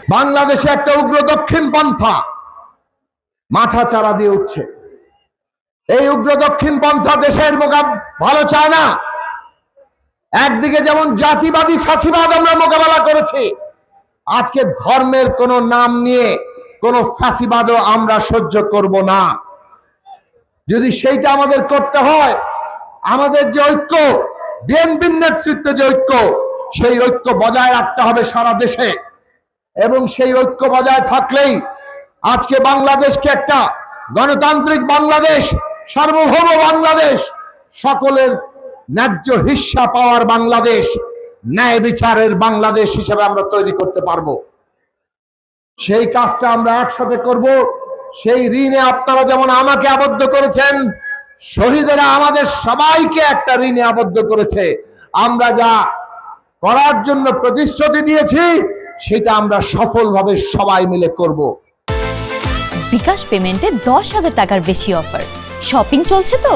বাংলাদেশে একটা উগ্র দক্ষিণ পন্থা মাথা চারা দিয়ে উঠছে। এই উগ্র দক্ষিণ পন্থা দেশের ভালো চায় না। একদিকে যেমন জাতিবাদী ফ্যাসিবাদ আমরা মোকাবেলা করেছি, আজকে ধর্মের কোন নাম নিয়ে কোন ফ্যাসিবাদও আমরা সহ্য করব না। যদি সেইটা আমাদের করতে হয়, আমাদের যে ঐক্য, বিএনপির নেতৃত্বে যে ঐক্য, সেই ঐক্য বজায় রাখতে হবে সারা দেশে। এবং সেই ঐক্য বজায় থাকলেই আজকে বাংলাদেশকে একটা গণতান্ত্রিক বাংলাদেশ, সার্বভৌম বাংলাদেশ, সকলের ন্যায্য হিস্সা পাওয়ার বাংলাদেশ, ন্যায় বিচারের বাংলাদেশ হিসেবে আমরা তৈরি করতে পারবো। সেই কাজটা আমরা একসাথে করব। সেই ঋণে আপনারা যেমন আমাকে আবদ্ধ করেছেন, শহীদেরা আমাদের সবাইকে একটা ঋণে আবদ্ধ করেছে। আমরা যা করার জন্য প্রতিশ্রুতি দিয়েছি সেটা আমরা সফলভাবে সবাই মিলে করব। বিকাশ পেমেন্টে 10,000 টাকার বেশি অফার, শপিং চলছে তো।